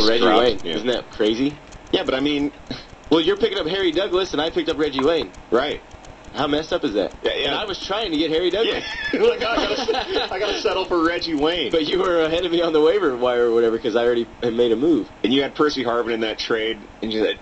Still Reggie Stroud, Wayne. yeah. Isn't that crazy? Yeah, but I mean, Well, you're picking up Harry Douglas, and I picked up Reggie Wayne. right. How messed up is that? Yeah, yeah. And I was trying to get Harry Douglas. Yeah. Like, I gotta settle for Reggie Wayne. But you were ahead of me on the waiver wire or whatever because I already had made a move. And you had Percy Harvin in that trade, and you said,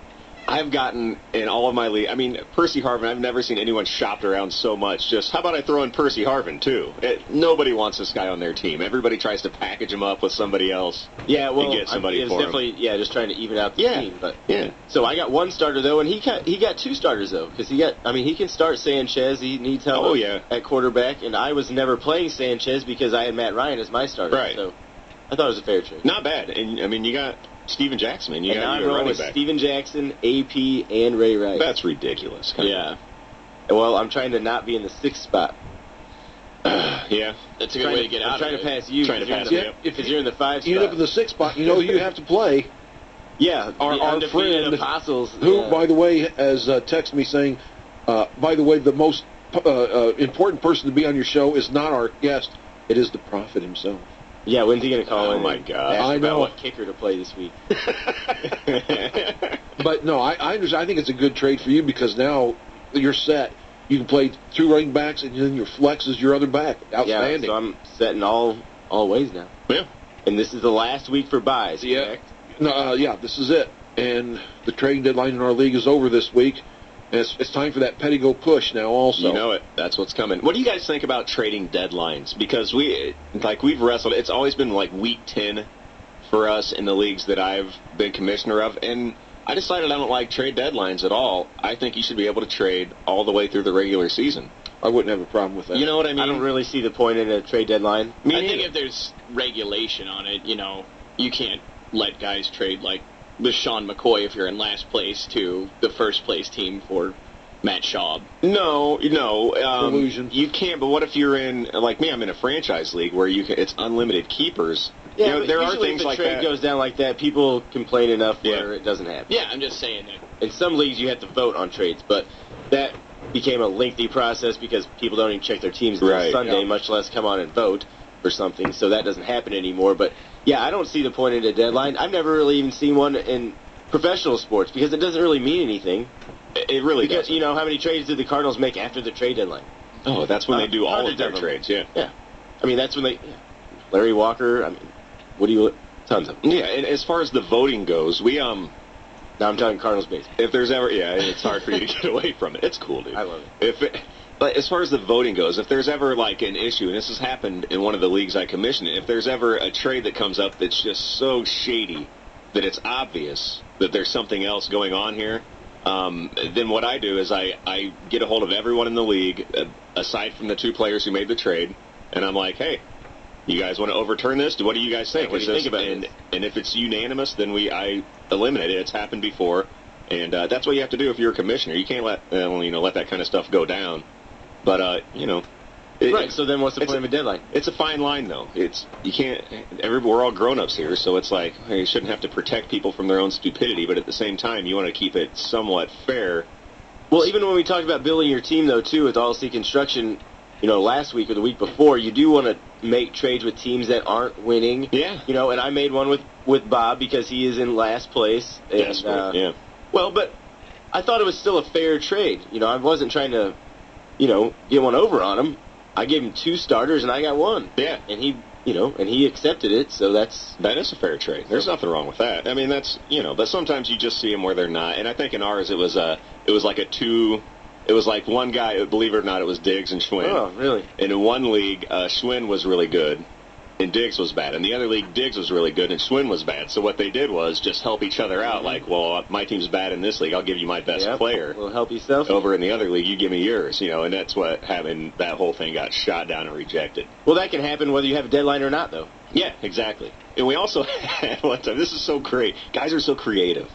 I've gotten in all of my league. I mean, Percy Harvin, I've never seen anyone shopped around so much. Just, how about I throw in Percy Harvin, too? Nobody wants this guy on their team. Everybody tries to package him up with somebody else. Yeah, well, and get somebody it was for definitely, him. just trying to even out the Yeah. team. But Yeah. So I got one starter, though, and he got two starters, though, because he can start Sanchez. He needs help Oh, yeah. at quarterback, and I was never playing Sanchez because I had Matt Ryan as my starter. Right. So I thought it was a fair trade. Not bad. And, I mean, you got Steven Jackson, and you And now got I'm your rolling running with back. Steven Jackson, AP, and Ray Rice. That's ridiculous. Yeah. Well, I'm trying to not be in the sixth spot. Yeah. That's a good way to get out I'm trying of to it. pass you. Trying to pass me. me up. Because you're in the five You end up spot. in the 6th spot. You know who you have to play. Yeah, Our the undefeated friend, apostles. Who, yeah. by the way, has texted me saying, by the way, the most important person to be on your show is not our guest. It is the prophet himself. Yeah, when's he going to call Oh, in? my and God. ask I about know. what kicker to play this week. But no, I understand. I think it's a good trade for you because now you're set. You can play 2 running backs, and then your flex is your other back. Outstanding. Yeah, so I'm setting all ways now. Yeah. And this is the last week for buys, Yeah. correct? No, this is it. And the trading deadline in our league is over this week. And it's time for that Pedigo push now also. You know it. That's what's coming. What do you guys think about trading deadlines? Because we've wrestled. It's always been like week 10 for us in the leagues that I've been commissioner of. And I decided I don't like trade deadlines at all. I think you should be able to trade all the way through the regular season. I wouldn't have a problem with that. You know what I mean? I don't really see the point in a trade deadline. Me I think neither. if there's regulation on it, you can't let guys trade like with Sean McCoy if you're in last place to the first place team for Matt Schaub. No. Collusion. You can't. But what if you're in, like me? I'm in a franchise league where it's unlimited keepers. Yeah, but there are usually things if the like trade that. goes down like that, people complain enough where Yeah. it doesn't happen. Yeah, I'm just saying that. In some leagues, you have to vote on trades, but that became a lengthy process because people don't even check their teams until Right, Sunday, yeah. much less come on and vote for something, so that doesn't happen anymore. But, yeah, I don't see the point in a deadline. I've never really even seen one in professional sports because it doesn't really mean anything. It really Because, does. how many trades did the Cardinals make after the trade deadline? Oh, that's when they do all of hundreds their of them. trades. Yeah. I mean, that's when they... Yeah. Larry Walker, I mean, tons of them. Yeah, and as far as the voting goes, we Now I'm talking Cardinals baseball. if there's ever it's hard for you to get away from it. It's cool, dude. I love it. But as far as the voting goes, if there's ever like an issue, and this has happened in one of the leagues I commission, if there's ever a trade that comes up that's just so shady that it's obvious that there's something else going on here, then what I do is I get a hold of everyone in the league, aside from the 2 players who made the trade, and I'm like, hey, you guys want to overturn this? What do you guys think? Yeah, what do you think about and, this? and if it's unanimous, then I eliminate it. It's happened before, and that's what you have to do if you're a commissioner. You can't let that kind of stuff go down. But Right, so then what's the point of a deadline? It's a fine line, though. You can't. We're all grown-ups here, so it's like you shouldn't have to protect people from their own stupidity. But at the same time, you want to keep it somewhat fair. Well, even when we talked about building your team, though, too, with All-C Construction, last week or the week before, you do want to make trades with teams that aren't winning. Yeah. And I made one with Bob because he is in last place. And, Desperate, yeah. Well, but I thought it was still a fair trade. I wasn't trying to, get one over on him. I gave him 2 starters and I got 1. Yeah. And he accepted it, so that is a fair trade. There's nothing wrong with that. I mean, that's but sometimes you just see them where they're not. And I think in ours it was like a 2. It was like one guy, believe it or not, it was Diggs and Schwinn. Oh, really? And in one league, Schwinn was really good, and Diggs was bad. In the other league, Diggs was really good, and Schwinn was bad. So what they did was just help each other out. Like, well, my team's bad in this league. I'll give you my best player. Well, help yourself. Over in the other league, you give me yours. And that's what happened. That whole thing got shot down and rejected. Well, that can happen whether you have a deadline or not, though. Yeah, exactly. And we also had one time, this is so great. Guys are so creative.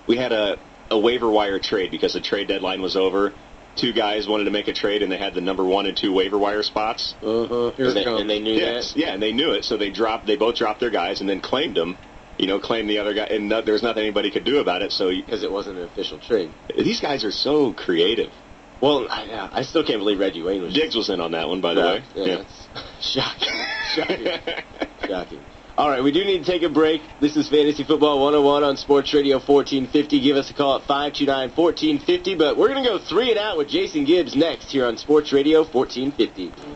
We had a waiver wire trade because the trade deadline was over. 2 guys wanted to make a trade, and they had the number 1 and 2 waiver wire spots. Here it comes. And they knew that? Yeah, and they knew it, so they both dropped their guys and then claimed them. Claimed the other guy, and there's nothing anybody could do about it. So because it wasn't an official trade. These guys are so creative. Well, I still can't believe Reggie Wayne was... Diggs was in on that one, by the way. Yeah, that's shocking. Shocking. All right, we do need to take a break. This is Fantasy Football 101 on Sports Radio 1450. Give us a call at 529-1450. But we're going to go 3 and out with Jason Gibbs next here on Sports Radio 1450.